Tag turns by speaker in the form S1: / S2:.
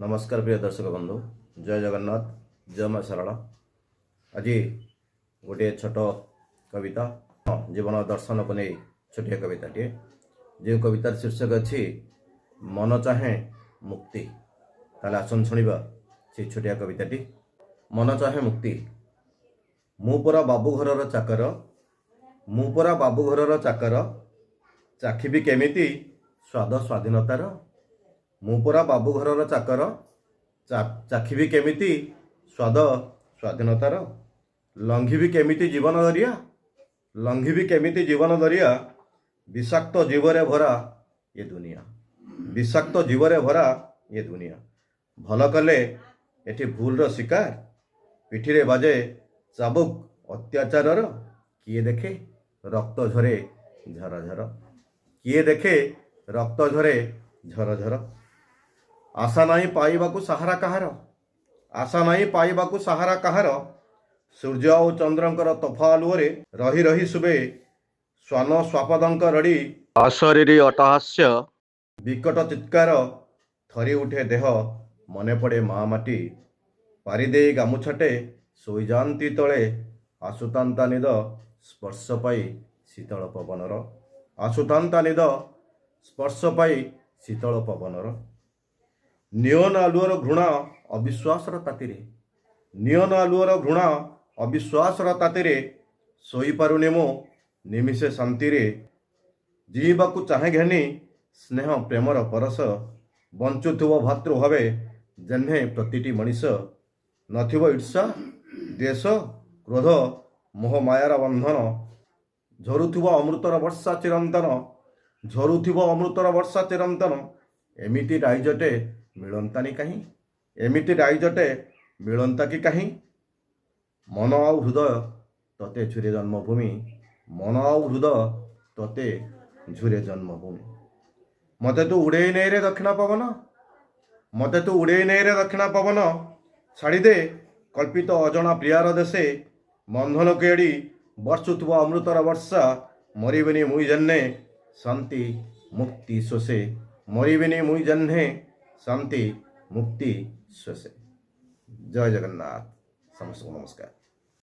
S1: नमस्कार प्रिय दर्शक बंधु, जय जगन्नाथ, जय मां शारदा। आज गोटे छोट कविता जीवन दर्शन को नहीं छोटिया कविताटे जो कवितार शीर्षक अच्छी मन चाहे मुक्ति। ताले आसन शुणा से छोटिया कविताटी। मन चाहे मुक्ति। मु परा बाबू घरर चाकर, मु परा बाबू घरर चाकर, चाखिबी केमिति स्वाद स्वाधीनतार। मु परा बाबू घरर चाकर, चाखिबी केमिति स्वाद स्वाधीनतार। लंघिबी केमिति जीवन दरिया, लंघिबी केमिति जीवन दरिया। विषाक्त जीवरे भरा ये दुनिया, विषाक्त जीवरे भरा ये दुनिया। भल कले एठी भूलर शिकार, पिठिरे बाजे चाबुक अत्याचारर। किए देखे रक्त झरे झर झर, किए देखे रक्त झरे झर झर। आशा नहीं पाइबाकू सहारा कहार, आशा नहीं पाइबाकू सहारा कहार। सूर्य और चंद्रंकर तोफा आलुओरे रही रही शुभे श्वान स्वापदंक रड़ी। अशरीरी अटहास्य विकट चित्कार, थरी उठे देह मने पड़े माँ माटी। पारिदे गामुछाटे शोई जाती तले, आसुतांता निद स्पर्श पाई शीतल पवनर। आसुतांता निद स्पर्श पाई शीतल पवनर। नियन आलुअर घृणा अविश्वासर तातीरे, नियन आलुअर घृणा अविश्वासर तातीरे। सोई पारुनी मो निमिषे शांतिरे, जीवाकू चाहे घेनी स्नेह प्रेमर परस। बंचुथुव भातृभावे जेन्हे प्रतिटी मनीष। नथिव ईर्षा द्वेष क्रोध मोह मायार बंधन। झरुथुव अमृतर वर्षा चिरंतन, झरुथुव अमृतर वर्षा चिरंतन। एमिति राइजटे मिलंतानी कहीं, एमिति राइजटे मिलंता कि कहीं। मन आउ हृदय तते झुरे जन्मभूमि, मन आउ हृदय तते झुरे जन्मभूमि। मते तू उड़े नहीं रे दक्षिणा पवन, मते तू उड़े नहीं रे दक्षिणा पवन। छाड़ी दे कल्पित अजना प्रियार देशे, बंधन केड़ी वर्षुथुव अमृतर वर्षा। मरिबिनी मुई जन्ने शांति मुक्ति श्वसे, मरिबिनी मुई जन्ने शांति मुक्ति श्वसे। जय जगन्नाथ, समस्त नमस्कार।